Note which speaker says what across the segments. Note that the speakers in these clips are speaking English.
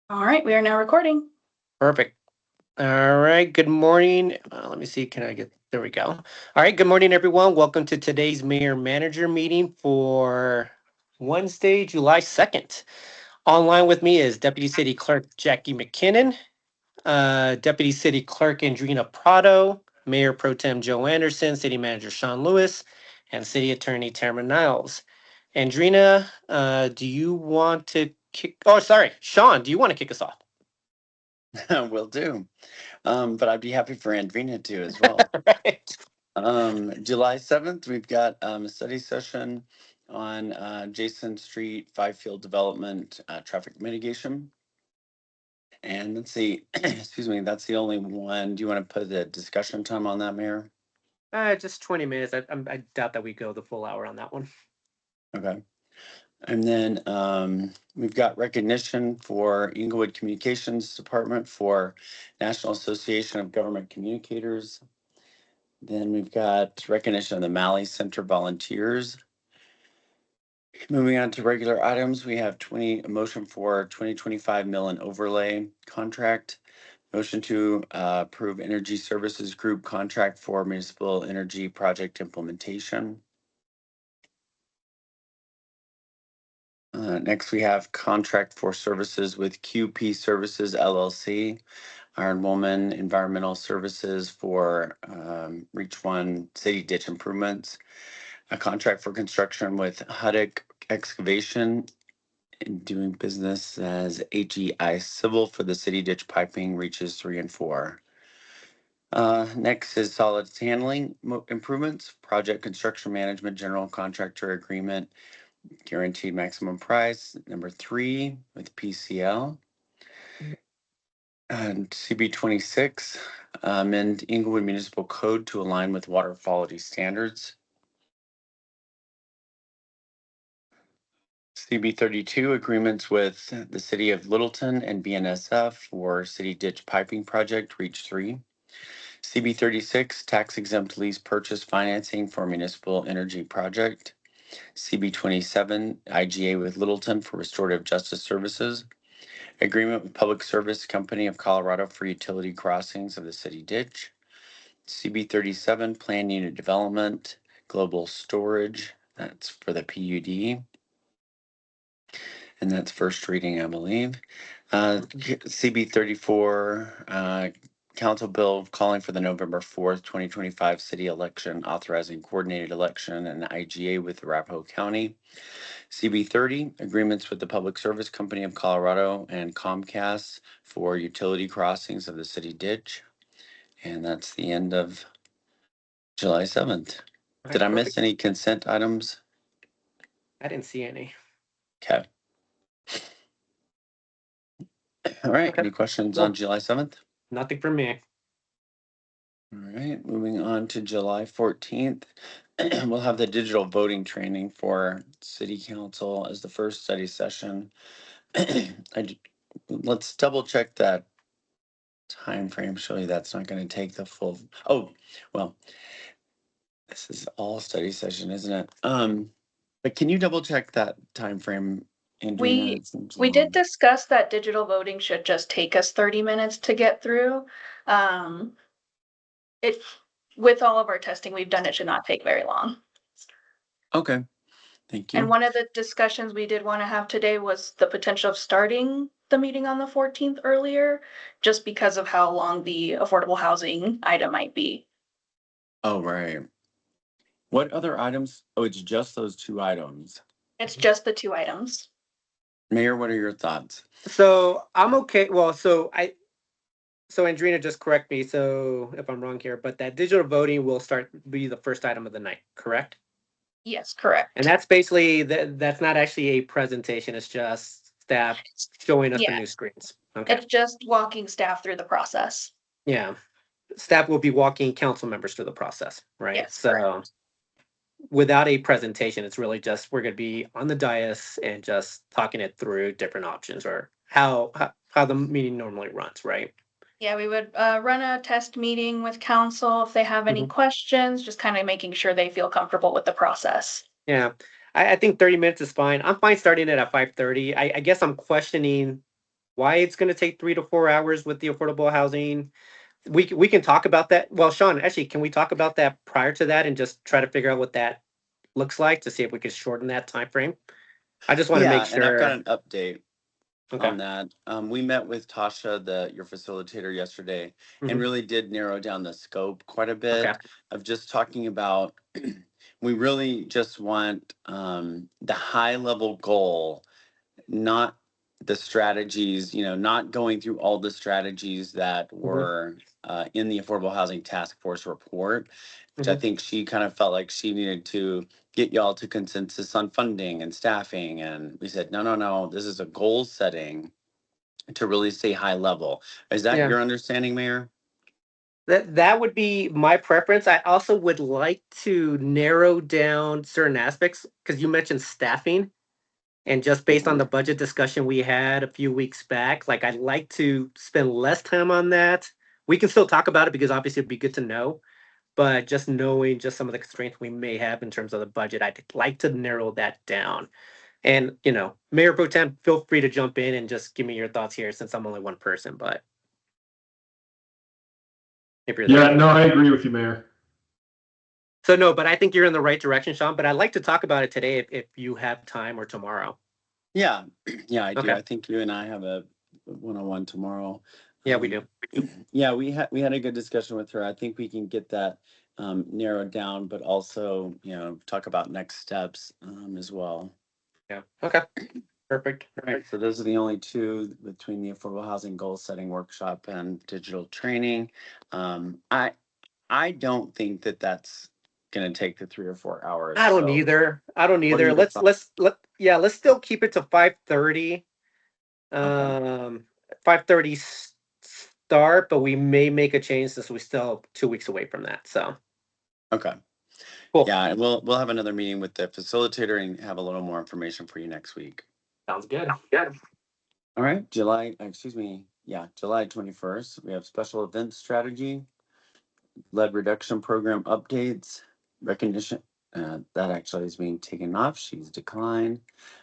Speaker 1: All right, we are now recording.
Speaker 2: Perfect. All right. Good morning. Let me see. Can I get there? We go. All right. Good morning, everyone. Welcome to today's mayor manager meeting for Wednesday, July 2nd. Online with me is Deputy City Clerk Jackie McKinnon, Deputy City Clerk Andrina Prado, Mayor Pro Tem Joe Anderson, City Manager Shawn Lewis, and City Attorney Tamara Niles. Andrina, do you want to kick? Oh, sorry. Shawn, do you want to kick us off?
Speaker 3: Will do. But I'd be happy for Andrina to as well.
Speaker 2: Right.
Speaker 3: July 7th, we've got a study session on Jason Street, five field development, traffic mitigation. And let's see, excuse me, that's the only one. Do you want to put the discussion time on that, Mayor?
Speaker 2: Just 20 minutes. I doubt that we go the full hour on that one.
Speaker 3: Okay. And then we've got recognition for Inglewood Communications Department for National Association of Government Communicators. Then we've got recognition of the Malley Center volunteers. Moving on to regular items, we have a motion for 2025 mill and overlay contract. Motion to approve Energy Services Group contract for municipal energy project implementation. Next, we have contract for services with QP Services LLC, Iron Woman Environmental Services for Reach One City Ditch Improvements. A contract for construction with Huddock Excavation and doing business as HEI Civil for the city ditch piping reaches 3 and 4. Next is solids handling improvements, project construction management, general contractor agreement, guaranteed maximum price, number 3 with PCL. And CB26, amend Inglewood Municipal Code to align with water quality standards. CB32 agreements with the City of Littleton and BNSF for City Ditch Piping Project, Reach 3. CB36 tax exempt lease purchase financing for municipal energy project. CB27 IGA with Littleton for restorative justice services. Agreement with Public Service Company of Colorado for utility crossings of the city ditch. CB37 plan unit development, global storage, that's for the PUD. And that's first reading, I believe. CB 34, Council Bill calling for the November 4th, 2025 city election, authorizing coordinated election and IGA with Arapahoe County. CB 30, agreements with the Public Service Company of Colorado and Comcast for utility crossings of the city ditch. And that's the end of July 7th.
Speaker 2: All
Speaker 3: Did
Speaker 2: right,
Speaker 3: I miss
Speaker 2: perfect.
Speaker 3: any consent items?
Speaker 2: I didn't see any.
Speaker 3: Okay. All right.
Speaker 2: Okay.
Speaker 3: Any questions on
Speaker 2: Well,
Speaker 3: July 7th?
Speaker 2: nothing for me.
Speaker 3: All right, moving on to July 14th. We'll have the digital voting training for City Council as the first study session. Let's double check that time frame. Surely that's not going to take the full. Oh, well, this is all study session, isn't it? But can you double check that time frame, Andrina?
Speaker 1: We
Speaker 3: It seems
Speaker 1: we did
Speaker 3: long.
Speaker 1: discuss that digital voting should just take us 30 minutes to get through. Um, it with all of our testing we've done, it should not take very long.
Speaker 3: Okay, thank
Speaker 1: And
Speaker 3: you.
Speaker 1: one of the discussions we did want to have today was the potential of starting the meeting on the 14th earlier, just because of how long the affordable housing item might be.
Speaker 3: Oh, right. What other items? Oh, it's just those two items.
Speaker 1: It's just the two items.
Speaker 3: Mayor, what are your thoughts?
Speaker 2: So I'm okay. Well, so Andrina, just correct me. So if I'm wrong here, but that digital voting will be the first item of the night, correct?
Speaker 1: Yes,
Speaker 2: And
Speaker 1: correct.
Speaker 2: that's basically that's not actually a presentation. It's just staff showing us the
Speaker 1: Yeah,
Speaker 2: new screens. Okay.
Speaker 1: it's just walking staff through the process.
Speaker 2: Yeah. Staff will be walking council members through the process, right?
Speaker 1: Yes, correct.
Speaker 2: So without a presentation, it's really just we're going to be on the dais and just talking it through different options or how the meeting normally runs, right?
Speaker 1: Yeah, we would run a test meeting with council if they have any
Speaker 2: Mhm.
Speaker 1: questions, just kind of making sure they feel comfortable with the process.
Speaker 2: Yeah, I think 30 minutes is fine. I'm fine starting it at 5:30. I guess I'm questioning why it's going to take 3 to 4 hours with the affordable housing. We can talk about that. Well, Shawn, actually, can we talk about that prior to that and just try to figure out what that looks like to see if we can shorten that time frame? I just want to make
Speaker 3: Yeah, and I've got
Speaker 2: sure.
Speaker 3: an update
Speaker 2: Okay.
Speaker 3: on that. We met with Tasha, your facilitator, yesterday, and
Speaker 2: Mhm.
Speaker 3: really did narrow down the scope quite a
Speaker 2: Okay.
Speaker 3: bit of just talking about. We really just want the high level goal, not the strategies. Not going through all the strategies that
Speaker 2: Mhm.
Speaker 3: were in the Affordable Housing Task Force report, which I
Speaker 2: Mhm.
Speaker 3: think she kind of felt like she needed to get y'all to consensus on funding and staffing. And we said, no, no, no, this is a goal setting to really stay high level. Is that
Speaker 2: Yeah.
Speaker 3: your understanding, Mayor?
Speaker 2: That would be my preference. I also would like to narrow down certain aspects because you mentioned staffing. And just based on the budget discussion we had a few weeks back, like I'd like to spend less time on that. We can still talk about it because obviously it'd be good to know, but just knowing just some of the constraints we may have in terms of the budget, I'd like to narrow that down. And Mayor Pro Tem, feel free to jump in and just give me your thoughts here since I'm only one person, but if you're
Speaker 4: Yeah,
Speaker 2: there.
Speaker 4: no, I agree with you, Mayor.
Speaker 2: So no, but I think you're in the right direction, Shawn. But I'd like to talk about it today if you have time or tomorrow.
Speaker 3: Yeah, yeah, I do.
Speaker 2: Okay.
Speaker 3: I think you and I have a one-on-one tomorrow.
Speaker 2: Yeah, we do.
Speaker 3: Yeah, we had a good discussion with her. I think we can get that narrowed down, but also talk about next steps as well.
Speaker 2: Yeah. Okay. Perfect.
Speaker 3: All right, so those are the only two between the Affordable Housing Goal Setting Workshop and digital training. I don't think that that's going to take the 3 or 4 hours.
Speaker 2: I don't
Speaker 3: So
Speaker 2: either. I don't
Speaker 3: what are
Speaker 2: either.
Speaker 3: your thoughts?
Speaker 2: Let's still keep it to 5:30.
Speaker 3: Okay.
Speaker 2: 5:30 start, but we may make a change since we still 2 weeks away from that. So
Speaker 3: Okay.
Speaker 2: cool.
Speaker 3: Yeah, and we'll have another meeting with the facilitator and have a little more information for you next week.
Speaker 2: Sounds good.
Speaker 3: All right, July 21st, we have special events strategy, lead reduction program updates, recognition. That actually is being taken off. She's declined.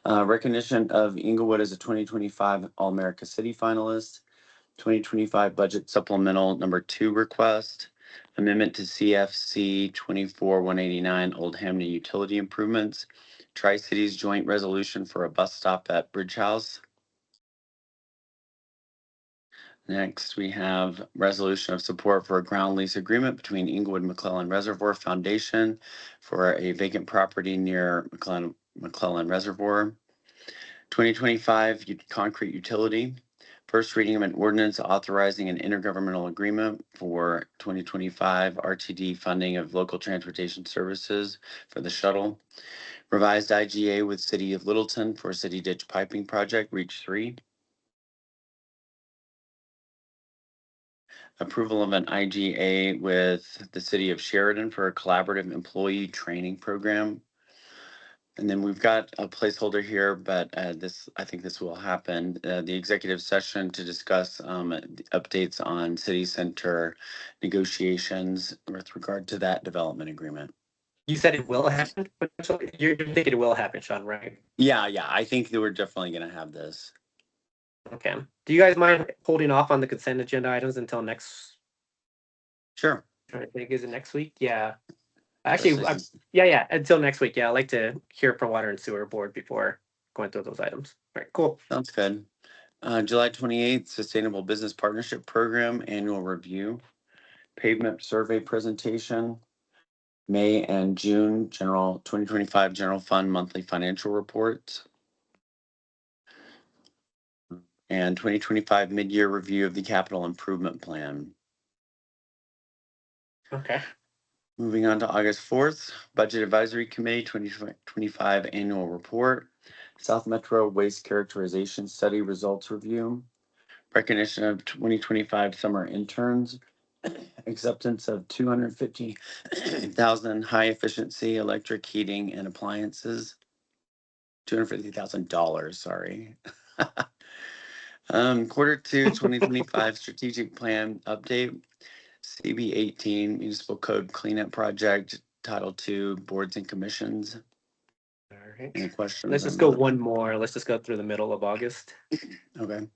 Speaker 3: Recognition of Inglewood as a 2025 All-America City finalist. 2025 budget supplemental number 2 request. Amendment to CFC 24-189 Old Hamney utility improvements. Tri-Cities joint resolution for a bus stop at Bridge House. Next, we have resolution of support for a ground lease agreement between Inglewood McClellan Reservoir Foundation for a vacant property near McClellan Reservoir. 2025 concrete utility. First reading of an ordinance authorizing an intergovernmental agreement for 2025 RTD funding of local transportation services for the shuttle. Revised IGA with City of Littleton for city ditch piping project, Reach 3. Approval of an IGA with the City of Sheridan for a collaborative employee training program. And then we've got a placeholder here, but I think this will happen. The executive session to discuss updates on city center negotiations with regard to that development agreement.
Speaker 2: You said it will happen, but you're thinking it will happen, Shawn, right?
Speaker 3: Yeah, I think that we're definitely going to have this.
Speaker 2: Okay. Do you guys mind holding off on the consent agenda items until next?
Speaker 3: Sure.
Speaker 2: I think is it next week? Yeah. Actually,
Speaker 3: Especially since-
Speaker 2: yeah. Until next week. Yeah, I'd like to hear from Water and Sewer Board before going through those items. All right. Cool.
Speaker 3: Sounds good. July 28th, Sustainable Business Partnership Program Annual Review. Pavement Survey Presentation. May and June 2025 General Fund Monthly Financial Reports. And 2025 Mid-Year Review of the Capital Improvement Plan.
Speaker 2: Okay.
Speaker 3: Moving on to August 4th, Budget Advisory Committee 2025 Annual Report. South Metro Waste Characterization Study Results Review. Recognition of 2025 Summer Interns. Acceptance of 250,000 high efficiency electric heating and appliances. $250,000, sorry. Quarter 2 2025 strategic plan update. CB 18 Municipal Code Cleanup Project, Title II Boards and Commissions.
Speaker 2: All right.
Speaker 3: Any questions?
Speaker 2: Let's just go one more. Let's just go through the middle of August.
Speaker 3: Okay.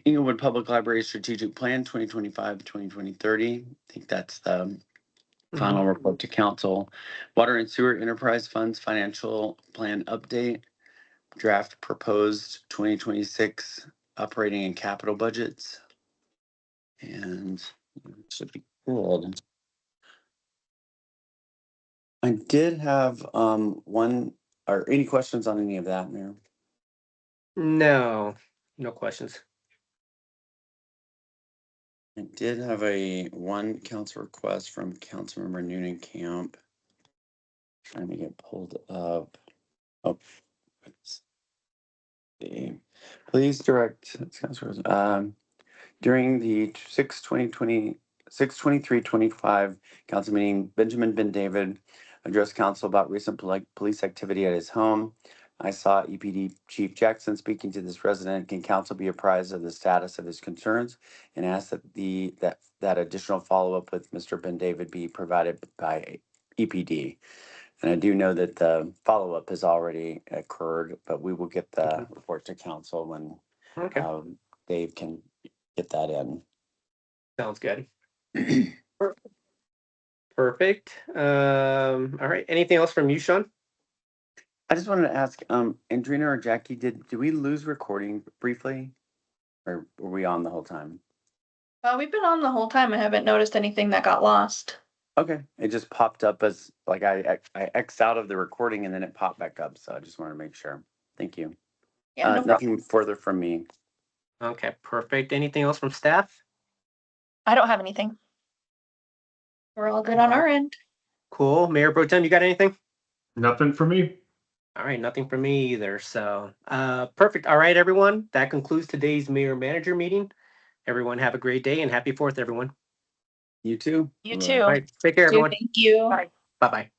Speaker 3: Inglewood Public Library Strategic Plan 2025-2030. I think that's the final report to council. Water and Sewer Enterprise Funds Financial Plan Update. Draft proposed 2026 operating and capital budgets. And it should be good. I did have one, or any questions on any of that, Mayor?
Speaker 2: No, no questions.
Speaker 3: I did have one council request from Councilmember Noonan Camp. Trying to get pulled up. Oh, let's see. Please direct, during the 6/23/25 council meeting, Benjamin Ben David addressed council about recent police activity at his home. I saw EPD Chief Jackson speaking to this resident. Can council be apprised of the status of his concerns and ask that additional follow-up with Mr. Ben David be provided by EPD? And I do know that the follow-up has already occurred, but we will get the report to council when
Speaker 2: Okay,
Speaker 3: Dave can get that in.
Speaker 2: sounds good. Perfect. All right. Anything else from you, Shawn?
Speaker 3: I just wanted to ask, Andrina or Jackie, did we lose recording briefly? Or were we on the whole time?
Speaker 1: We've been on the whole time. I haven't noticed anything that got lost.
Speaker 3: Okay, it just popped up as like I X'd out of the recording and then it popped back up. So I just wanted to make sure. Thank you.
Speaker 1: Yeah, no problem.
Speaker 3: Nothing further from me.
Speaker 2: Okay, perfect. Anything else from staff?
Speaker 1: I don't have anything. We're all good on our end.
Speaker 2: Cool. Mayor Pro Tem, you got anything?
Speaker 4: Nothing for me.
Speaker 2: All right, nothing from me either. So, perfect. All right, everyone. That concludes today's mayor manager meeting. Everyone have a great day and happy 4th, everyone.
Speaker 3: You too.
Speaker 1: You
Speaker 3: Bye.
Speaker 1: too.
Speaker 2: All right, take care, everyone.
Speaker 1: Thank you.
Speaker 2: Bye-bye.